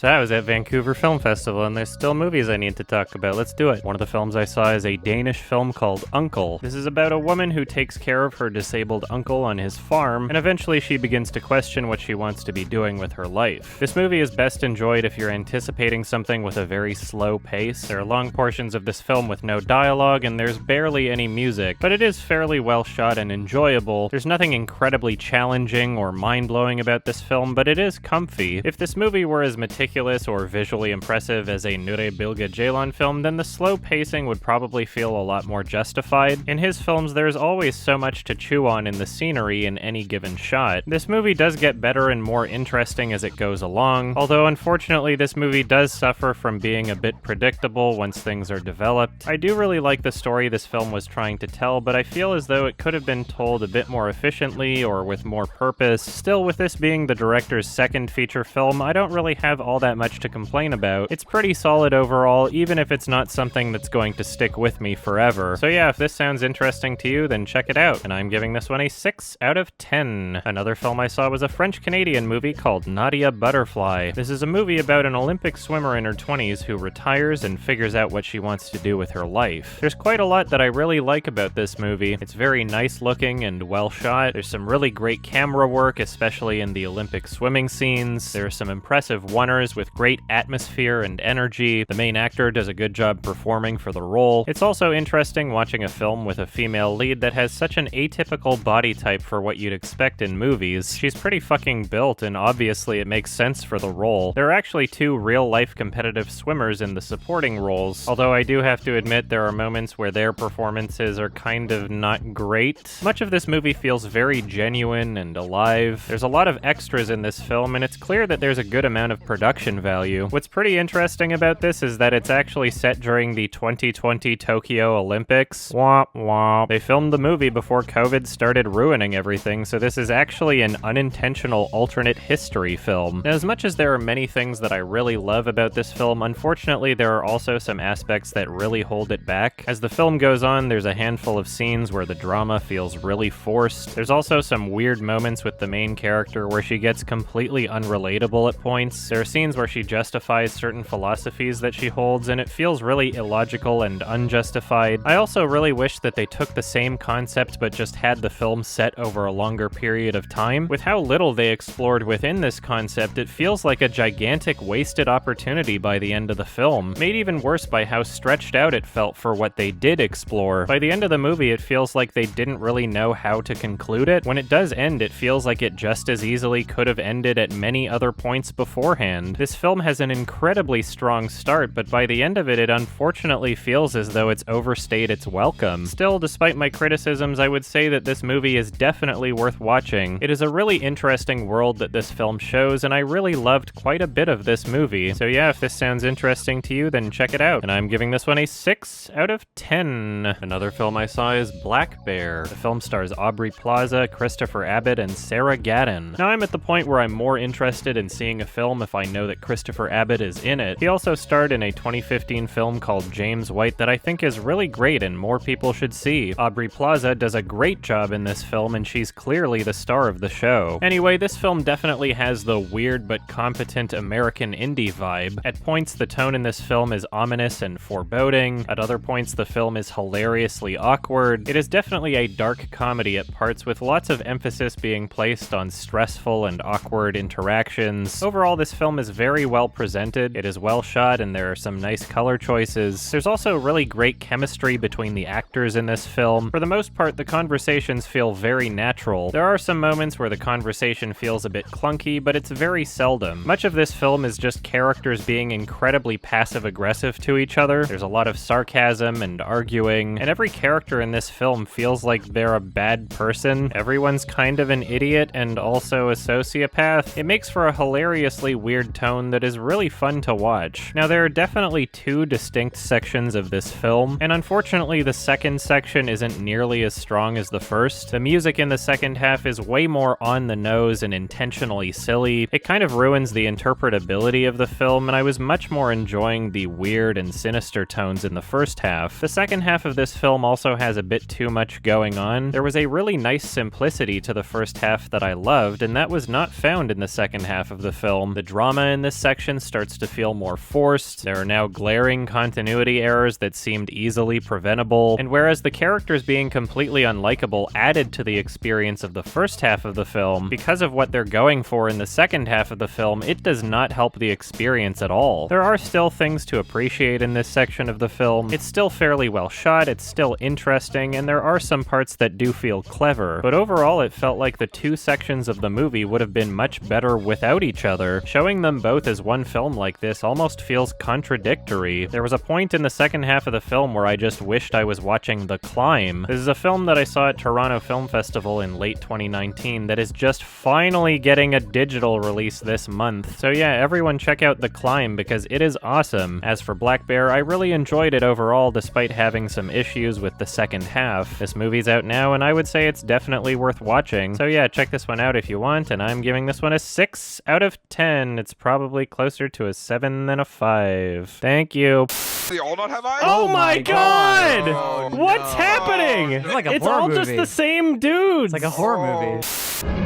So I was at Vancouver Film Festival, and there's still movies I need to talk about. Let's do it. One of the films I saw is a Danish film called Uncle. This is about a woman who takes care of her disabled uncle on his farm, and eventually she begins to question what she wants to be doing with her life. This movie is best enjoyed if you're anticipating something with a very slow pace. There are long portions of this film with no dialogue, and there's barely any music, but it is fairly well shot and enjoyable. There's nothing incredibly challenging or mind-blowing about this film, but it is comfy. If this movie were as meticulous or visually impressive as a Nure Bilge Ceylan film, then the slow pacing would probably feel a lot more justified. In his films, there's always so much to chew on in the scenery in any given shot. This movie does get better and more interesting as it goes along, although unfortunately this movie does suffer from being a bit predictable once things are developed. I do really like the story this film was trying to tell, but I feel as though it could have been told a bit more efficiently or with more purpose. Still, with this being the director's second feature film, I don't really have all that much to complain about. It's pretty solid overall, even if it's not something that's going to stick with me forever. So yeah, if this sounds interesting to you, then check it out, and I'm giving this one a 6 out of 10. Another film I saw was a French-Canadian movie called Nadia Butterfly. This is a movie about an Olympic swimmer in her 20s who retires and figures out what she wants to do with her life. There's quite a lot that I really like about this movie. It's very nice looking and well shot. There's some really great camera work, especially in the Olympic swimming scenes. There are some impressive oneers with great atmosphere and energy. The main actor does a good job performing for the role. It's also interesting watching a film with a female lead that has such an atypical body type for what you'd expect in movies. She's pretty fucking built, and obviously it makes sense for the role. There are actually two real-life competitive swimmers in the supporting roles, although I do have to admit there are moments where their performances are kind of not great. Much of this movie feels very genuine and alive. There's a lot of extras in this film, and it's clear that there's a good amount of production value. What's pretty interesting about this is that it's actually set during the 2020 Tokyo Olympics. Womp womp. They filmed the movie before COVID started ruining everything, so this is actually an unintentional alternate history film. Now, as much as there are many things that I really love about this film, unfortunately there are also some aspects that really hold it back. As the film goes on, there's a handful of scenes where the drama feels really forced. There's also some weird moments with the main character where she gets completely unrelatable at points. There are scenes where she justifies certain philosophies that she holds, and it feels really illogical and unjustified. I also really wish that they took the same concept but just had the film set over a longer period of time. With how little they explored within this concept, it feels like a gigantic wasted opportunity by the end of the film, made even worse by how stretched out it felt for what they did explore. By the end of the movie, it feels like they didn't really know how to conclude it. When it does end, it feels like it just as easily could have ended at many other points beforehand. This film has an incredibly strong start, but by the end of it, it unfortunately feels as though it's overstayed its welcome. Still, despite my criticisms, I would say that this movie is definitely worth watching. It is a really interesting world that this film shows, and I really loved quite a bit of this movie. So yeah, if this sounds interesting to you, then check it out. And I'm giving this one a 6 out of 10. Another film I saw is Black Bear. The film stars Aubrey Plaza, Christopher Abbott, and Sarah Gadon. Now I'm at the point where I'm more interested in seeing a film if I know that Christopher Abbott is in it. He also starred in a 2015 film called James White that I think is really great and more people should see. Aubrey Plaza does a great job in this film, and she's clearly the star of the show. Anyway, this film definitely has the weird but competent American indie vibe. At points, the tone in this film is ominous and foreboding. At other points, the film is hilariously awkward. It is definitely a dark comedy at parts, with lots of emphasis being placed on stressful and awkward interactions. Overall, this film is very well presented. It is well shot, and there are some nice color choices. There's also really great chemistry between the actors in this film. For the most part, the conversations feel very natural. There are some moments where the conversation feels a bit clunky, but it's very seldom. Much of this film is just characters being incredibly passive-aggressive to each other. There's a lot of sarcasm and arguing, and every character in this film feels like they're a bad person. Everyone's kind of an idiot and also a sociopath. It makes for a hilariously weird tone that is really fun to watch. Now, there are definitely two distinct sections of this film, and unfortunately the second section isn't nearly as strong as the first. The music in the second half is way more on the nose and intentionally silly. It kind of ruins the interpretability of the film, and I was much more enjoying the weird and sinister tones in the first half. The second half of this film also has a bit too much going on. There was a really nice simplicity to the first half that I loved, and that was not found in the second half of the film. The drama in this section starts to feel more forced. There are now glaring continuity errors that seemed easily preventable, and whereas the characters being completely unlikable added to the experience of the first half of the film, because of what they're going for in the second half of the film, it does not help the experience at all. There are still things to appreciate in this section of the film. It's still fairly well shot, it's still interesting, and there are some parts that do feel clever, but overall it felt like the two sections of the movie would have been much better without each other. Showing them both as one film like this almost feels contradictory. There was a point in the second half of the film where I just wished I was watching The Climb. This is a film that I saw at Toronto Film Festival in late 2019 that is just finally getting a digital release this month. So yeah, everyone check out The Climb because it is awesome. As for Black Bear, I really enjoyed it overall despite having some issues with the second half. This movie's out now and I would say it's definitely worth watching. So yeah, check this one out if you want, and I'm giving this one a 6 out of 10. It's probably closer to a 7 than a 5. Thank you. They all not have eyes? Oh my god! Oh, What's happening? It's like a It's horror all movie. just the same dudes. It's like a horror movie.